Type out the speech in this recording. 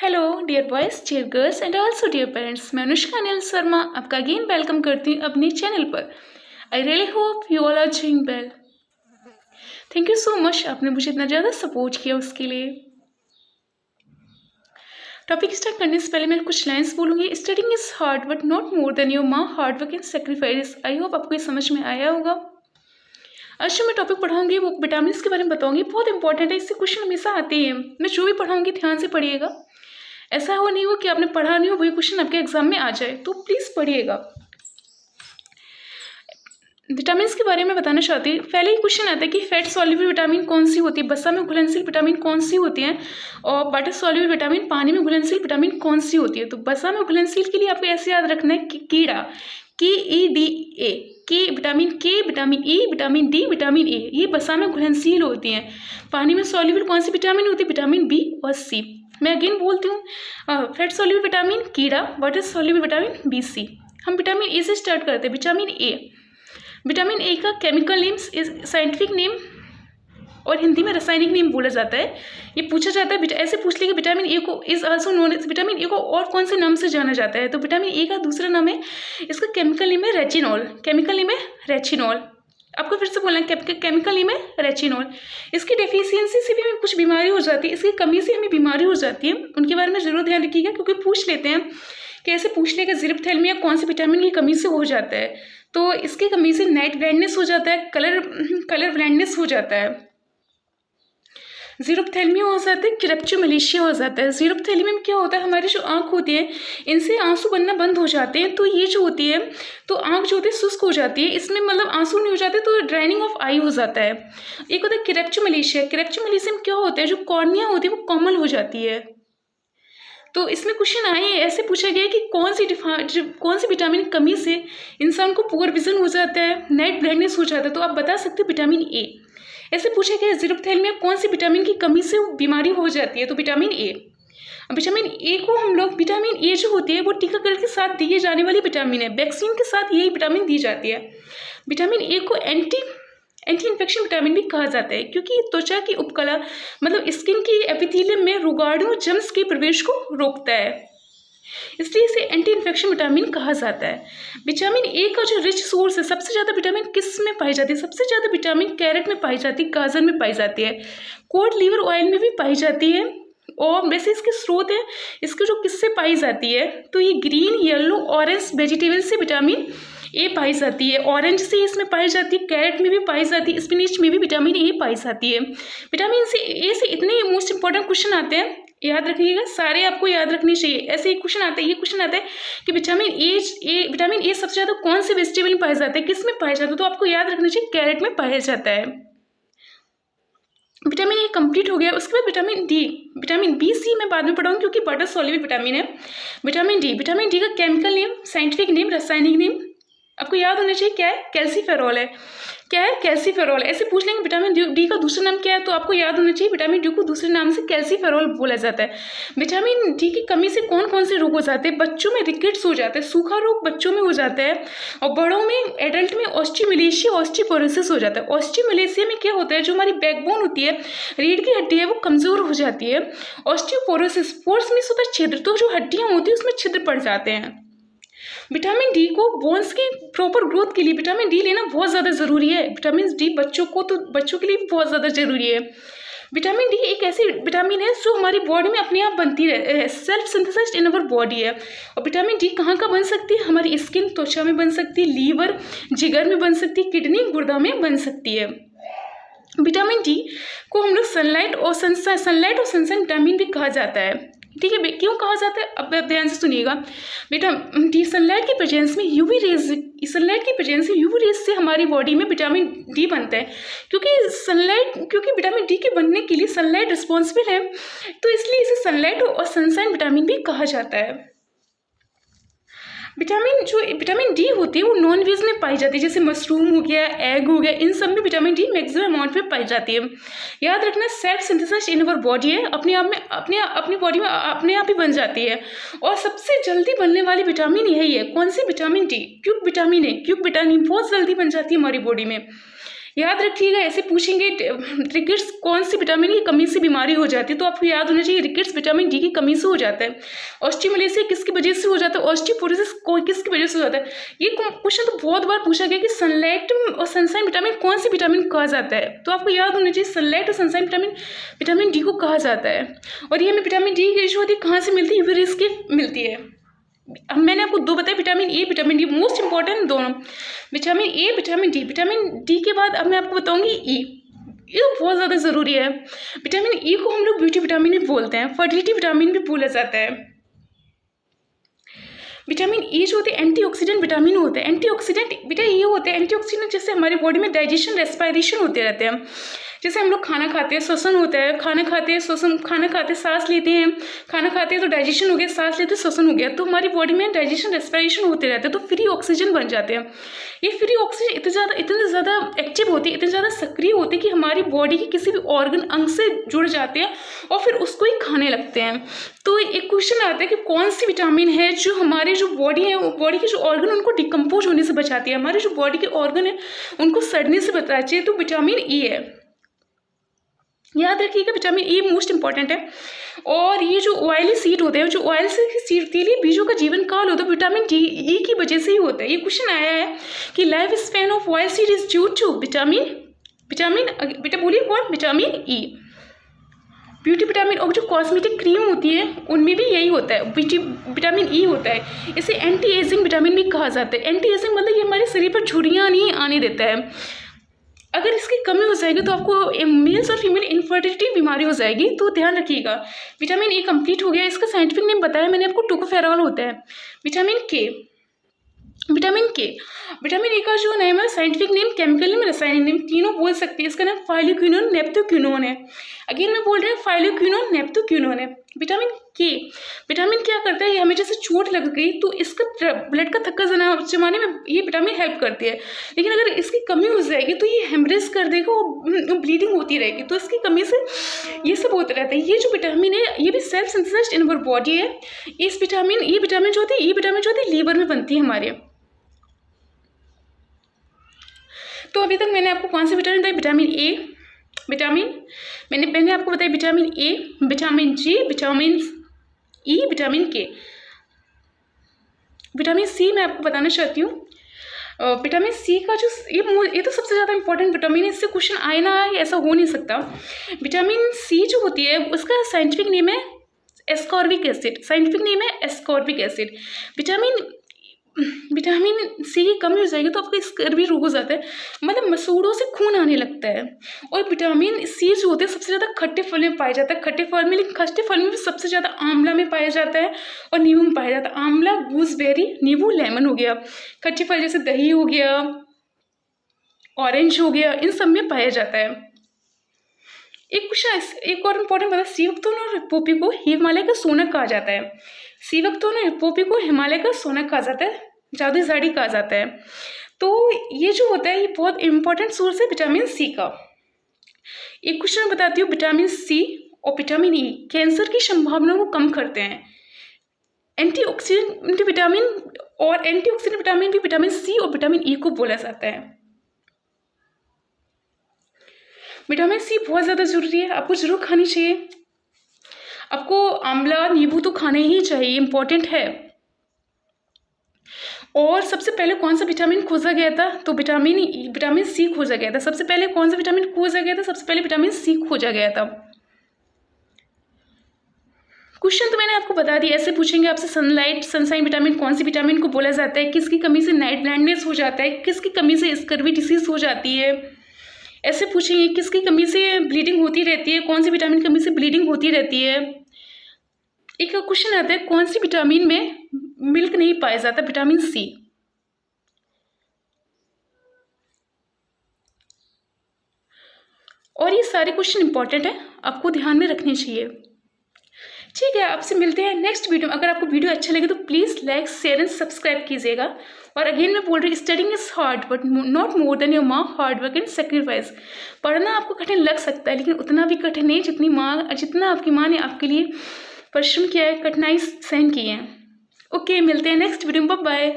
Hello dear boys, dear girls and also dear parents. मैं अनुष्का अनिल शर्मा आपका again welcome करती हूँ अपने चैनल पर। I really hope you all are doing well. Thank you so much, आपने मुझे इतना ज़्यादा सपोर्ट किया उसके लिए। टॉपिक स्टार्ट करने से पहले मैं कुछ लाइन्स बोलूँगी। Studying is hard but not more than your माँ hard work and sacrifice. I hope आपको ये समझ में आया होगा। आज जो मैं टॉपिक पढ़ाऊंगी वो विटामिन के बारे में बताऊंगी। बहुत इंपॉर्टेंट है, इससे क्वेश्चन हमेशा आते हैं। मैं जो भी पढ़ाऊंगी ध्यान से पढ़िएगा। ऐसा हो नहीं हो कि आपने पढ़ा नहीं हो वही क्वेश्चन आपके एग्जाम में आ जाए, तो प्लीज़ पढ़िएगा। विटामिन के बारे में बताना चाहती हूँ। पहले ही क्वेश्चन आता है कि फैट सॉल्युबल विटामिन कौन सी होती है, वसा में घुलनशील विटामिन कौन सी होती है, और वाटर सॉल्युबल विटामिन पानी में घुलनशील विटामिन कौन सी होती है। तो वसा में घुलनशील के लिए आपको ऐसे याद रखना है कि कीड़ा, KEDA, के vitamin K, vitamin E, vitamin D, vitamin A, ये वसा में घुलनशील होती हैं। पानी में सॉल्युबल कौन सी विटामिन होती है, विटामिन बी और सी। मैं अगेन बोलती हूँ, फैट सॉल्युबल विटामिन कीड़ा, वाटर सॉल्युबल विटामिन BC। हम विटामिन ए से स्टार्ट करते हैं। विटामिन ए, विटामिन ए का केमिकल नेम, साइंटिफिक नेम और हिंदी में रासायनिक नेम बोला जाता है। ये पूछा जाता है, ऐसे पूछ लिया कि विटामिन ए को is also known as, vitamin A को और कौन से नाम से जाना जाता है। तो विटामिन ए का दूसरा नाम है, इसका केमिकल नेम है रेचिनॉल। केमिकल नेम है रेचिनॉल। आपको फिर से बोलना है, केमिकल नेम है रेचिनॉल। इसकी डेफिशिएंसी से भी हमें कुछ बीमारी हो जाती है, इसकी कमी से हमें बीमारी हो जाती है। उनके बारे में जरूर ध्यान रखिएगा, क्योंकि पूछ लेते हैं कि ऐसे पूछ लेगा ज़िरप्थेल्मिया कौन से विटामिन की कमी से हो जाता है। तो इसकी कमी से नाइट ब्लाइंडनेस हो जाता है, कलर ब्लाइंडनेस हो जाता है, ज़िरप्थेल्मिया हो जाता है, क्लेप्टोमलेशिया हो जाता है। ज़िरप्थेल्मिया में क्या होता है, हमारी जो आँख होती है इनसे आंसू बनना बंद हो जाते हैं। तो ये जो होती है, तो आँख जो होती है शुष्क हो जाती है, इसमें मतलब आंसू नहीं हो जाते, तो ड्राइनिंग ऑफ आई हो जाता है। एक होता है क्लेप्टोमलेशिया। क्लेप्टोमलेशिया में क्या होता है, जो कॉर्निया होती है वो कोमल हो जाती है। तो इसमें क्वेश्चन आए, ऐसे पूछा गया कि कौन सी विटामिन की कमी से इंसान को पुअर विजन हो जाता है, नाइट ब्लाइंडनेस हो जाता है। तो आप बता सकते हो विटामिन ए। ऐसे पूछा गया ज़िरप्थेल्मिया कौन सी विटामिन की कमी से बीमारी हो जाती है, तो विटामिन ए। अब विटामिन ए को हम लोग, विटामिन ए जो होती है वो टीकाकरण के साथ दिए जाने वाली विटामिन है, वैक्सीन के साथ यही विटामिन दी जाती है। विटामिन ए को एंटी इन्फेक्शन विटामिन भी कहा जाता है, क्योंकि त्वचा की उपकला मतलब स्किन की एपिथेलियम में रोगाणु जर्म्स के प्रवेश को रोकता है, इसलिए इसे एंटी इन्फेक्शन विटामिन कहा जाता है। विटामिन ए का जो रिच सोर्स है, सबसे ज़्यादा विटामिन किस में पाई जाती है, सबसे ज़्यादा विटामिन कैरेट में पाई जाती है, गाजर में पाई जाती है, कोड लीवर ऑयल में भी पाई जाती है। और वैसे इसके स्रोत है, इसके जो किससे पाई जाती है, तो ये ग्रीन, येलो, ऑरेंज वेजिटेबल से विटामिन ए पाई जाती है। ऑरेंज से इसमें पाई जाती है, कैरेट में भी पाई जाती है, स्पिनिच में भी विटामिन ए पाई जाती है। विटामिन ए से इतने मोस्ट इंपॉर्टेंट क्वेश्चन आते हैं, याद रखिएगा, सारे आपको याद रखने चाहिए। ऐसे एक क्वेश्चन आता है, ये क्वेश्चन आता है कि विटामिन ए सबसे ज़्यादा कौन से वेजिटेबल में पाया जाता है, किस में पाया जाता है, तो आपको याद रखना चाहिए कैरेट में पाया जाता है। विटामिन ए कंप्लीट हो गया। उसके बाद विटामिन डी, विटामिन BC मैं बाद में पढ़ाऊंगी, क्योंकि वाटर सॉल्युबल विटामिन है। विटामिन डी का केमिकल नेम, साइंटिफिक नेम, रासायनिक नेम आपको याद होना चाहिए, क्या है, कैल्सीफेरॉल है। क्या है, कैल्सीफेरॉल। ऐसे पूछ लेंगे विटामिन डी का दूसरा नाम क्या है, तो आपको याद होना चाहिए विटामिन डी को दूसरे नाम से कैल्सीफेरॉल बोला जाता है। विटामिन डी की कमी से कौन कौन से रोग हो जाते हैं, बच्चों में रिकेट्स हो जाता है, सूखा रोग बच्चों में हो जाता है, और बड़ों में, एडल्ट में ऑस्टियोमलेशिया, ऑस्टियोपोरोसिस हो जाता है। ऑस्टियोमलेशिया में क्या होता है, जो हमारी बैकबोन होती है, रीढ़ की हड्डी है, वो कमजोर हो जाती है। ऑस्टियोपोरोसिस, पोर्स में होता है छिद्र, तो जो हड्डियाँ होती है उसमें छिद्र पड़ जाते हैं। विटामिन डी को बोन्स की प्रॉपर ग्रोथ के लिए विटामिन डी लेना बहुत ज़्यादा ज़रूरी है। विटामिन डी बच्चों के लिए बहुत ज़्यादा ज़रूरी है। विटामिन डी एक ऐसी विटामिन है जो हमारी बॉडी में अपने आप बनती है, self synthesized in our body है। और विटामिन डी कहाँ का बन सकती है, हमारी स्किन, त्वचा में बन सकती है, लीवर, जिगर में बन सकती है, किडनी, गुर्दा में बन सकती है। विटामिन डी को हम लोग सनलाइट और सनशाइन विटामिन भी कहा जाता है। ठीक है, क्यों कहा जाता है, अब ध्यान से सुनिएगा। विटामिन डी सनलाइट की प्रेजेंस में यूवी रेज से हमारी बॉडी में विटामिन डी बनता है, क्योंकि विटामिन डी के बनने के लिए सनलाइट रिस्पॉन्सिबल है, तो इसलिए इसे सनलाइट और सनशाइन विटामिन भी कहा जाता है। विटामिन डी होती है वो नॉन वेज में पाई जाती है, जैसे मशरूम हो गया, एग हो गया, इन सब में विटामिन डी मैक्सिमम अमाउंट में पाई जाती है। याद रखना, self synthesized in our body है, अपने बॉडी में अपने आप ही बन जाती है। और सबसे जल्दी बनने वाली विटामिन यही है, कौन सी, विटामिन डी। क्योंकि विटामिन बहुत जल्दी बन जाती है हमारी बॉडी में। याद रखिएगा, ऐसे पूछेंगे रिकेट्स कौन सी विटामिन की कमी से बीमारी हो जाती है, तो आपको याद होना चाहिए रिकेट्स विटामिन डी की कमी से हो जाता है। ऑस्टियोमलेसिया किसकी वजह से हो जाता है, ऑस्टियोपोरोसिस किसकी वजह से हो जाता है। ये क्वेश्चन तो बहुत बार पूछा गया कि सनलाइट और सनसाइन विटामिन कौन सी विटामिन कहा जाता है, तो आपको याद होना चाहिए सनलाइट और सनसाइन विटामिन डी को कहा जाता है। और ये हमें विटामिन डी की जो होती है कहाँ से मिलती है, यूरिस की मिलती है। मैंने आपको दो बताया, vitamin A vitamin D, most important दोनों, विटामिन ए विटामिन डी के बाद अब मैं आपको बताऊंगी ई। ये तो बहुत ज़्यादा ज़रूरी है। विटामिन ई को हम लोग ब्यूटी विटामिन भी बोलते हैं, फर्टिलिटी विटामिन भी बोला जाता है। विटामिन ई जो होते हैं एंटीऑक्सीडेंट विटामिन होते हैं। एंटीऑक्सीडेंट बेटा ये होते हैं एंटीऑक्सीडेंट, जैसे हमारी बॉडी में डाइजेशन रेस्पायरेशन होते रहते हैं। जैसे हम लोग खाना खाते हैं, श्वसन होता है, खाना खाते सांस लेते हैं, खाना खाते हैं तो डाइजेशन हो गया, सांस लेते श्वसन हो गया, तो हमारी बॉडी में डाइजेशन रेस्पिरेशन होते रहते हैं, तो फ्री ऑक्सीजन बन जाते हैं। ये फ्री ऑक्सीजन इतने ज़्यादा एक्टिव होती है, इतने ज़्यादा सक्रिय होती है कि हमारी बॉडी के किसी भी ऑर्गन अंग से जुड़ जाते हैं और फिर उसको ही खाने लगते हैं। तो एक क्वेश्चन आता है कि कौन सी विटामिन है जो हमारे जो बॉडी है, बॉडी के जो ऑर्गन उनको डिकम्पोज होने से बचाती है, हमारे जो बॉडी के ऑर्गन है उनको सड़ने से बचाती है, तो विटामिन ई है। याद रखिएगा विटामिन ई मोस्ट इंपॉर्टेंट है। और ये जो ऑयली सीड होते हैं, जो ऑयल से तीली बीजों का जीवन काल होता है विटामिन डी ई की वजह से ही होता है। ये क्वेश्चन आया है कि life span of oil seed is due to vitamin बेटा बोलिए कौन, विटामिन ई। ब्यूटी विटामिन और जो कॉस्मेटिक क्रीम होती है उनमें भी यही होता है, विटामिन ई होता है। इसे एंटी एजिंग विटामिन भी कहा जाता है। एंटी एजिंग मतलब ये हमारे शरीर पर झुर्रियाँ नहीं आने देता है। अगर इसकी कमी हो जाएगी तो आपको मेल्स और फीमेल इनफर्टिलिटी बीमारी हो जाएगी, तो ध्यान रखिएगा। विटामिन ए कंप्लीट हो गया, इसका साइंटिफिक नेम बताया मैंने आपको, टोकोफेरॉल होता है। विटामिन ए का जो नेम है साइंटिफिक नेम, केमिकल नेम, रासायनिक नेम, तीनों बोल सकते हैं। इसका नाम फाइलोक्विनोन नेप्थोक्विनोन है। अगेन मैं बोल रही हूँ फाइलोक्विनोन नेप्थोक्विनोन है। विटामिन क्या करता है, ये हमें जैसे चोट लग गई तो इसका ब्लड का थक्का जमाने में ये विटामिन हेल्प करती है। लेकिन अगर इसकी कमी हो जाएगी तो ये हेमरेज कर देगा और ब्लीडिंग होती रहेगी, तो इसकी कमी से ये सब होता रहता है। ये जो विटामिन है ये भी self synthesized in our body है। ये विटामिन जो होती है लीवर में बनती है हमारे। तो अभी तक मैंने आपको कौन से विटामिन बताया, मैंने आपको बताया vitamin A, vitamin G, vitamin E, vitamin K. Vitamin C मैं आपको बताना चाहती हूँ। विटामिन सी का जो ये तो सबसे ज़्यादा इंपॉर्टेंट विटामिन है, इससे क्वेश्चन आए ना आए ऐसा हो नहीं सकता। विटामिन सी जो होती है उसका साइंटिफिक नेम है एस्कॉर्बिक एसिड। विटामिन सी की कमी हो जाएगी तो आपको स्कर्वी रोग हो जाता है, मतलब मसूड़ों से खून आने लगता है। और विटामिन सी जो होते हैं सबसे ज़्यादा खट्टे फल में पाया जाता है, खट्टे फल में भी सबसे ज़्यादा आंवला में पाया जाता है और नींबू में पाया जाता है। आंवला, गूसबेरी, नींबू, लेमन हो गया। खट्टे फल जैसे दही हो गया, ऑरेंज हो गया, इन सब में पाया जाता है। एक क्वेश्चन एक और इम्पोर्टेंट बता, सीवकतोन और हिप्पोपी को हिमालय का सोना कहा जाता है। सीवकतोन और हिप्पोपी को हिमालय का सोना कहा जाता है, जादुई झाड़ी कहा जाता है। तो ये जो होता है ये बहुत इंपॉर्टेंट सोर्स है विटामिन सी का। एक क्वेश्चन बताती हूँ, विटामिन सी और विटामिन ई कैंसर की संभावना को कम करते हैं। एंटीऑक्सीडेंट विटामिन भी विटामिन सी और विटामिन ई को बोला जाता है। विटामिन सी बहुत ज़्यादा ज़रूरी है, आपको ज़रूर खानी चाहिए। आपको आंवला, नींबू तो खाने ही चाहिए, इम्पॉर्टेंट है। और सबसे पहले कौन सा विटामिन खोजा गया था, तो विटामिन सी खोजा गया था। सबसे पहले कौन सा विटामिन खोजा गया था, सबसे पहले विटामिन सी खोजा गया था। क्वेश्चन तो मैंने आपको बता दिया। ऐसे पूछेंगे आपसे सनसाइन विटामिन कौन सी विटामिन को बोला जाता है, किसकी कमी से नाइट ब्लाइंडनेस हो जाता है, किसकी कमी से स्कर्वी डिसीज हो जाती है। ऐसे पूछेंगे किसकी कमी से ब्लीडिंग होती रहती है, कौन सी विटामिन की कमी से ब्लीडिंग होती रहती है। एक क्वेश्चन आता है कौन सी विटामिन में मिल्क नहीं पाया जाता, विटामिन सी। और ये सारे क्वेश्चन इंपॉर्टेंट है, आपको ध्यान में रखने चाहिए। ठीक है, आपसे मिलते हैं नेक्स्ट वीडियो में। अगर आपको वीडियो अच्छा लगे तो please like, share and subscribe कीजिएगा। और अगेन मैं बोल रही हूँ, studying is hard but not more than your माँ हार्ड वर्क एंड सेक्रीफाइस। पढ़ना आपको कठिन लग सकता है लेकिन उतना भी कठिन नहीं जितना आपकी माँ ने आपके लिए परिश्रम किया है, कठिनाई सहन की है। ओके, मिलते हैं नेक्स्ट वीडियो में, बाय बाय।